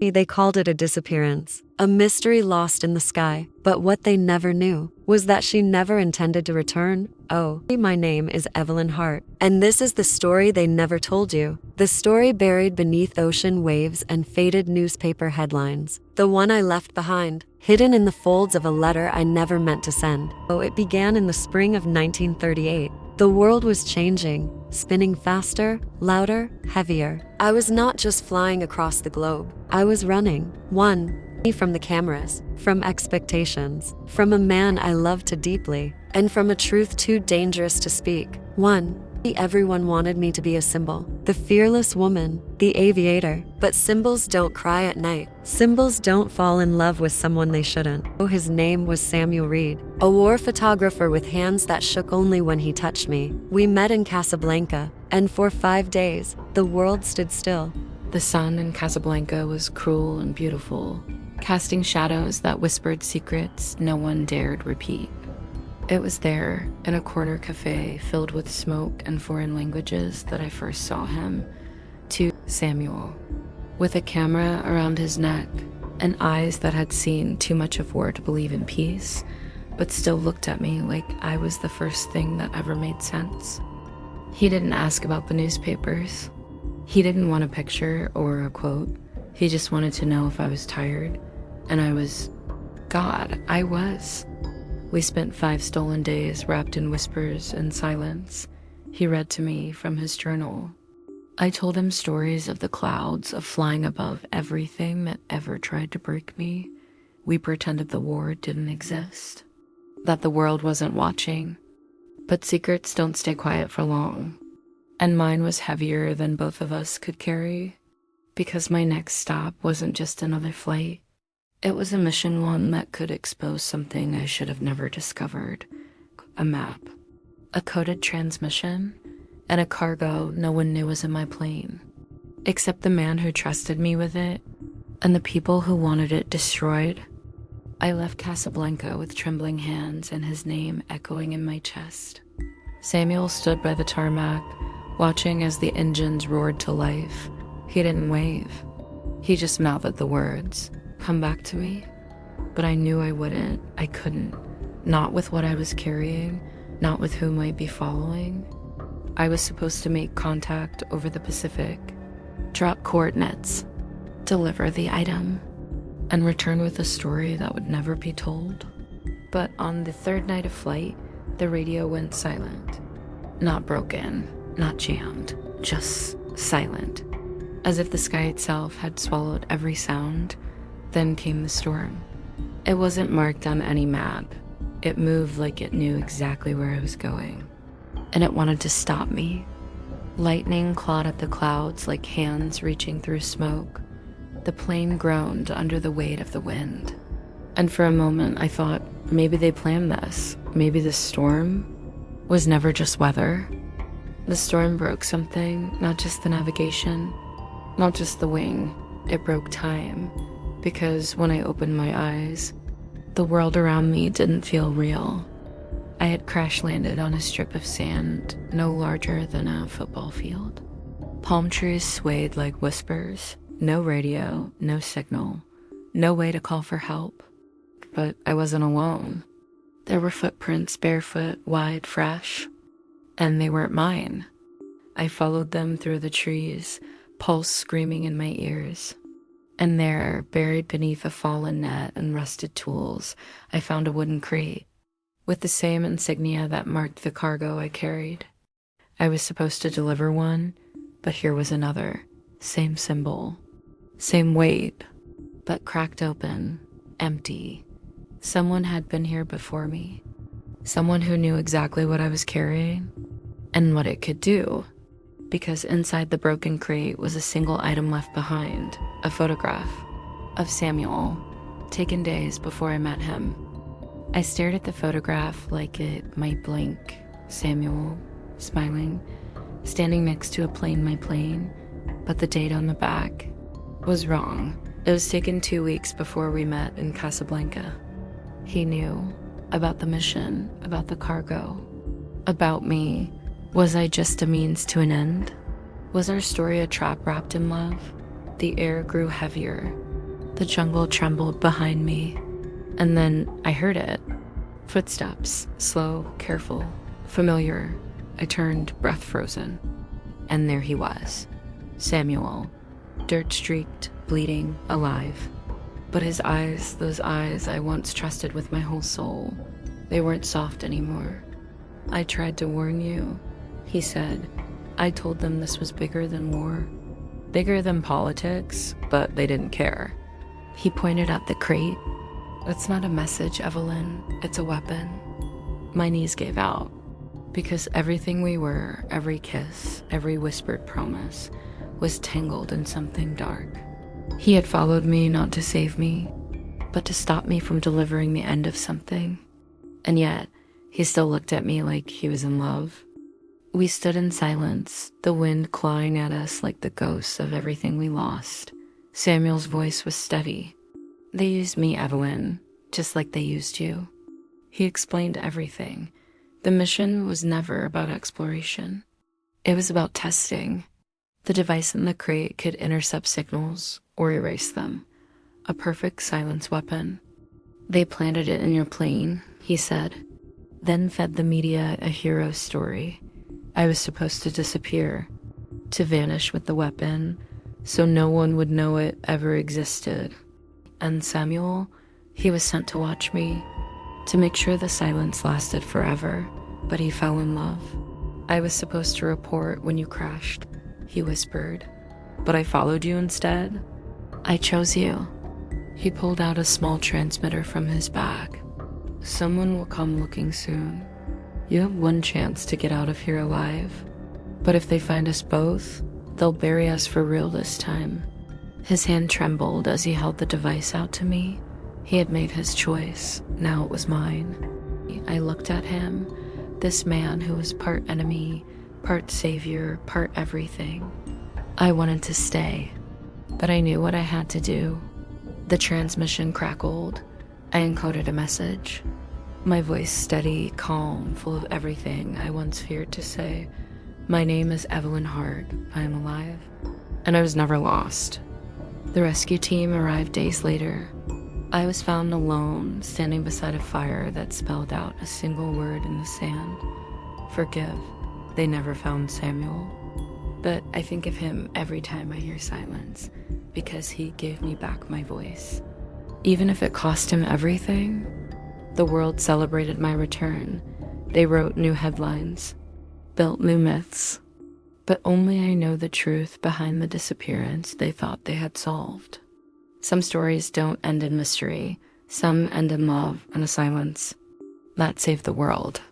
They called it a disappearance, a mystery lost in the sky. But what they never knew was that she never intended to return. Oh, my name is Evelyn Hart, and this is the story they never told you. The story buried beneath ocean waves and faded newspaper headlines. The one I left behind, hidden in the folds of a letter I never meant to send. Oh, it began in the spring of 1938. The world was changing, spinning faster, louder, heavier. I was not just flying across the globe. I was running. One, from the cameras, from expectations, from a man I loved too deeply, and from a truth too dangerous to speak. One, everyone wanted me to be a symbol, the fearless woman, the aviator. But symbols don't cry at night. Symbols don't fall in love with someone they shouldn't. Oh, his name was Samuel Reed, a war photographer with hands that shook only when he touched me. We met in Casablanca, and for 5 days, the world stood still. The sun in Casablanca was cruel and beautiful, casting shadows that whispered secrets no one dared repeat. It was there, in a corner cafe filled with smoke and foreign languages, that I first saw him, to Samuel, with a camera around his neck and eyes that had seen too much of war to believe in peace, but still looked at me like I was the first thing that ever made sense. He didn't ask about the newspapers. He didn't want a picture or a quote. He just wanted to know if I was tired, and I was. God, I was. We spent 5 stolen days wrapped in whispers and silence. He read to me from his journal. I told him stories of the clouds, of flying above everything that ever tried to break me. We pretended the war didn't exist, that the world wasn't watching. But secrets don't stay quiet for long, and mine was heavier than both of us could carry, because my next stop wasn't just another flight. It was a mission, one that could expose something I should have never discovered. A map, a coded transmission, and a cargo no one knew was in my plane, except the man who trusted me with it, and the people who wanted it destroyed. I left Casablanca with trembling hands and his name echoing in my chest. Samuel stood by the tarmac, watching as the engines roared to life. He didn't wave. He just mouthed the words, "Come back to me." But I knew I wouldn't. I couldn't. Not with what I was carrying, not with whom I'd be following. I was supposed to make contact over the Pacific, drop coordinates, deliver the item, and return with a story that would never be told. But on the 3rd night of flight, the radio went silent. Not broken, not jammed, just silent, as if the sky itself had swallowed every sound. Then came the storm. It wasn't marked on any map. It moved like it knew exactly where I was going, and it wanted to stop me. Lightning clawed at the clouds like hands reaching through smoke. The plane groaned under the weight of the wind. And for a moment, I thought, maybe they planned this. Maybe the storm was never just weather. The storm broke something, not just the navigation, not just the wing. It broke time. Because when I opened my eyes, the world around me didn't feel real. I had crash-landed on a strip of sand no larger than a football field. Palm trees swayed like whispers. No radio, no signal, no way to call for help. But I wasn't alone. There were footprints, barefoot, wide, fresh, and they weren't mine. I followed them through the trees, pulse screaming in my ears. And there, buried beneath a fallen net and rusted tools, I found a wooden crate with the same insignia that marked the cargo I carried. I was supposed to deliver one, but here was another. Same symbol, same weight, but cracked open, empty. Someone had been here before me. Someone who knew exactly what I was carrying and what it could do. Because inside the broken crate was a single item left behind, a photograph of Samuel, taken days before I met him. I stared at the photograph like it might blink. Samuel, smiling, standing next to my plane, but the date on the back was wrong. It was taken 2 weeks before we met in Casablanca. He knew about the mission, about the cargo, about me. Was I just a means to an end? Was our story a trap wrapped in love? The air grew heavier. The jungle trembled behind me, and then I heard it. Footsteps, slow, careful, familiar. I turned, breath frozen. And there he was. Samuel, dirt-streaked, bleeding, alive. But his eyes, those eyes I once trusted with my whole soul, they weren't soft anymore. "I tried to warn you," he said. "I told them this was bigger than war. Bigger than politics, but they didn't care." He pointed at the crate. "It's not a message, Evelyn. It's a weapon." My knees gave out. Because everything we were, every kiss, every whispered promise, was tangled in something dark. He had followed me not to save me, but to stop me from delivering the end of something. And yet, he still looked at me like he was in love. We stood in silence, the wind clawing at us like the ghosts of everything we lost. Samuel's voice was steady. "They used me, Evelyn, just like they used you." He explained everything. The mission was never about exploration. It was about testing. The device in the crate could intercept signals or erase them. A perfect silence weapon. "They planted it in your plane," he said, then fed the media a hero story. I was supposed to disappear, to vanish with the weapon, so no one would know it ever existed. And Samuel, he was sent to watch me, to make sure the silence lasted forever, but he fell in love. "I was supposed to report when you crashed," he whispered, "but I followed you instead. I chose you." He pulled out a small transmitter from his bag. "Someone will come looking soon. You have one chance to get out of here alive, but if they find us both, they'll bury us for real this time." His hand trembled as he held the device out to me. He had made his choice, now it was mine. I looked at him, this man who was part enemy, part savior, part everything. I wanted to stay, but I knew what I had to do. The transmission crackled. I encoded a message. My voice steady, calm, full of everything I once feared to say. "My name is Evelyn Hart. I am alive." And I was never lost. The rescue team arrived days later. I was found alone, standing beside a fire that spelled out a single word in the sand. "Forgive." They never found Samuel. But I think of him every time I hear silence, because he gave me back my voice. Even if it cost him everything, the world celebrated my return. They wrote new headlines, built new myths. But only I know the truth behind the disappearance they thought they had solved. Some stories don't end in mystery. Some end in love and a silence. That saved the world.